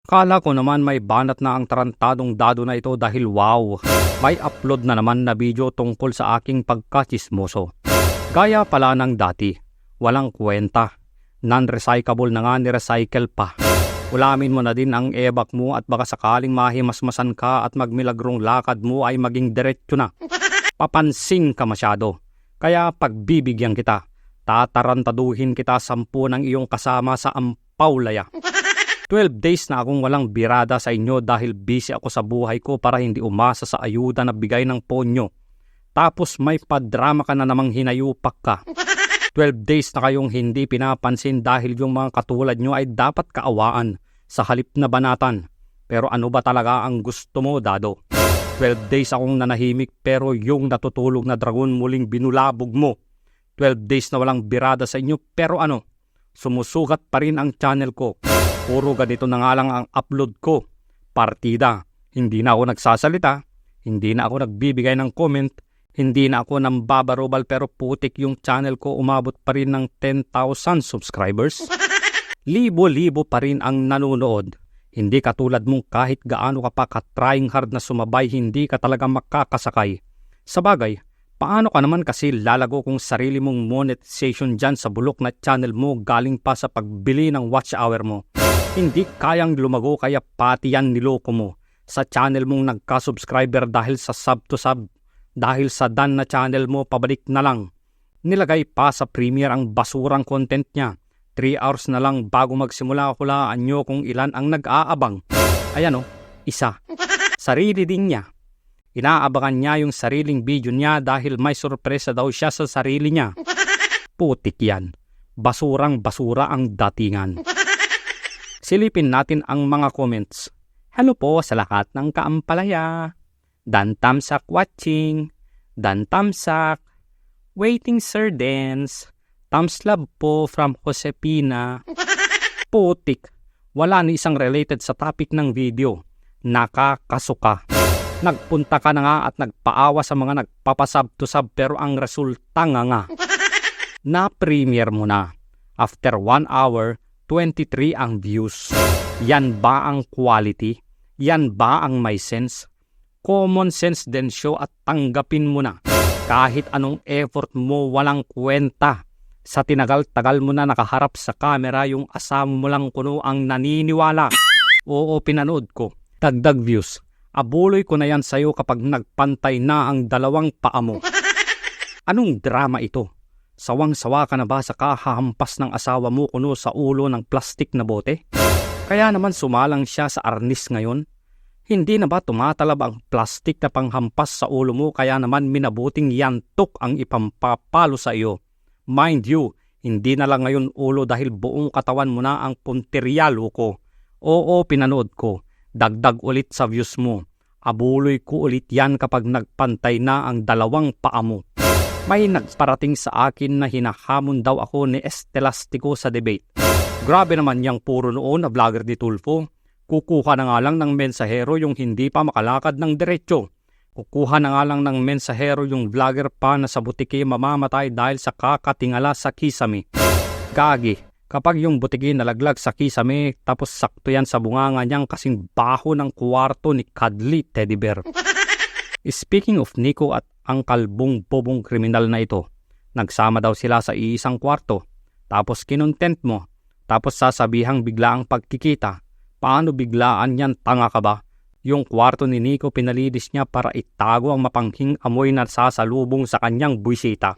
Kala ko naman may banat na ang tarantadong dado na ito dahil wow, may upload na naman na video tungkol sa aking pagkachismoso. Gaya pala ng dati, walang kwenta, non-recyclable na nga ni-recycle pa. Ulamin mo na din ang ebak mo at baka sakaling mahimasmasan ka at magmilagrong lakad mo ay maging diretso na. Papansin ka masyado, kaya pagbibigyan kita, tatarantaduhin kita 10 ng iyong kasama sa Ampaulaya. 12 days na akong walang birada sa inyo dahil busy ako sa buhay ko para hindi umasa sa ayuda na bigay ng ponyo. Tapos may padrama ka na namang hinayupak ka. 12 days na kayong hindi pinapansin dahil yung mga katulad nyo ay dapat kaawaan sa halip na banatan. Pero ano ba talaga ang gusto mo, Dado? 12 days akong nanahimik pero yung natutulog na dragon muling binulabog mo. 12 days na walang birada sa inyo pero ano? Sumusugat pa rin ang channel ko. Puro ganito na nga lang ang upload ko. Partida. Hindi na ako nagsasalita. Hindi na ako nagbibigay ng comment. Hindi na ako nambabarobal pero putik yung channel ko umabot pa rin ng 10,000 subscribers. Libo-libo pa rin ang nanonood. Hindi katulad mong kahit gaano ka pa ka-trying hard na sumabay, hindi ka talaga makakasakay. Sabagay, paano ka naman kasi lalago kung sarili mong monetization dyan sa bulok na channel mo galing pa sa pagbili ng watch hour mo? Hindi kayang lumago kaya pati yan niloko mo. Sa channel mong nagka-subscriber dahil sa sub to sub, dahil sa dan na channel mo pabalik na lang. Nilagay pa sa premiere ang basurang content niya. 3 hours na lang bago magsimula hulaan nyo kung ilan ang nag-aabang. Ayan o, isa. Sarili din niya. Inaabangan niya yung sariling video niya dahil may sorpresa daw siya sa sarili niya. Putik yan. Basurang basura ang datingan. Silipin natin ang mga comments. Hello po sa lahat ng Kaampalaya. Dan tamsak watching. Dan tamsak. Waiting sir dance. Thumbs love po from Josepina. Putik. Wala ni isang related sa topic ng video. Nakakasuka. Nagpunta ka na nga at nagpaawa sa mga nagpapasub to sub pero ang resulta nga. Na-premiere mo na. After 1 hour, 23 ang views. Yan ba ang quality? Yan ba ang may sense? Common sense din show at tanggapin mo na. Kahit anong effort mo walang kwenta. Sa tinagal-tagal mo na nakaharap sa camera yung asama mo lang kuno ang naniniwala. Oo, pinanood ko. Dagdag views. Abuloy ko na yan sa'yo kapag nagpantay na ang 2 paa mo. Anong drama ito? Sawang-sawa ka na ba sa kahahampas ng asawa mo kuno sa ulo ng plastik na bote? Kaya naman sumalang siya sa arnis ngayon? Hindi na ba tumatalab ang plastik na panghampas sa ulo mo kaya naman minabuting yantok ang ipampapalo sa iyo? Mind you, hindi na lang ngayon ulo dahil buong katawan mo na ang punteryalo ko. Oo, pinanood ko. Dagdag ulit sa views mo. Abuloy ko ulit yan kapag nagpantay na ang 2 paa mo. May nagparating sa akin na hinahamon daw ako ni Estelastico sa debate. Grabe naman yang puro noon na vlogger ni Tulfo. Kukuha na nga lang ng mensahero yung hindi pa makalakad ng diretsyo. Kukuha na nga lang ng mensahero yung vlogger pa na sa butiki mamamatay dahil sa kakatingala sa kisame. Gagi, kapag yung butiki nalaglag sa kisame tapos sakto yan sa bunganga niyang kasing baho ng kwarto ni Cuddly Teddy Bear. Speaking of Nico at ang kalbong bobong kriminal na ito, nagsama daw sila sa iisang kwarto, tapos kinontent mo, tapos sasabihang bigla ang pagkikita. Paano biglaan yan, tanga ka ba? Yung kwarto ni Nico pinalidis niya para itago ang mapanghing amoy na sasalubong sa kanyang buwisita.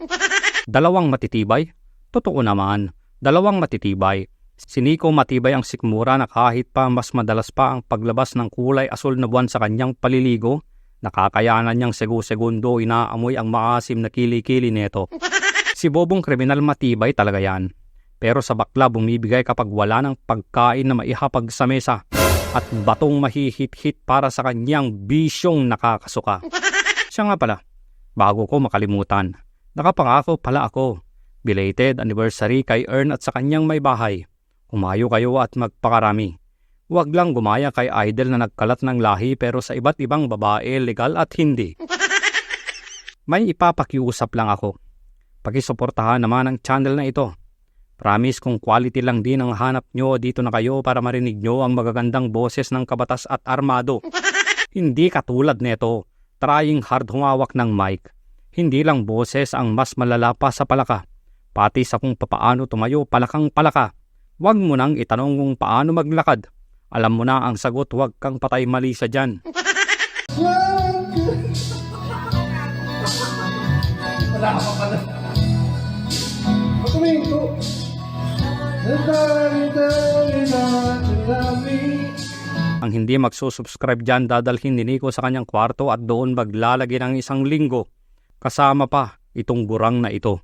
2 matitibay? Totoo naman, 2 matitibay. Si Nico matibay ang sikmura na kahit pa mas madalas pa ang paglabas ng kulay asul na buwan sa kanyang paliligo, nakakayanan niyang segundo inaamoy ang maasim na kilikili nito. Si bobong kriminal matibay talaga yan. Pero sa bakla bumibigay kapag wala ng pagkain na maihapag sa mesa at batong mahihit-hit para sa kanyang bisyong nakakasuka. Siya nga pala, bago ko makalimutan, nakapangako pala ako. Belated anniversary kay Ern at sa kanyang may bahay. Umayo kayo at magpakarami. Huwag lang gumaya kay idol na nagkalat ng lahi pero sa iba't ibang babae, legal at hindi. May ipapakiusap lang ako. Pakisuportahan naman ang channel na ito. Promise kung quality lang din ang hanap nyo, dito na kayo para marinig nyo ang magagandang boses ng Kabatas at Armado. Hindi katulad neto, trying hard humawak ng mic. Hindi lang boses ang mas malala pa sa palaka, pati sa kung papaano tumayo palakang palaka. Huwag mo nang itanong kung paano maglakad. Alam mo na ang sagot, huwag kang patay mali sa dyan. Wala ka pa pala. Ako na yun to. Ang hindi magsusubscribe dyan, dadalhin ni Nico sa kanyang kwarto at doon maglalagay ng 1 linggo. Kasama pa itong gurang na ito.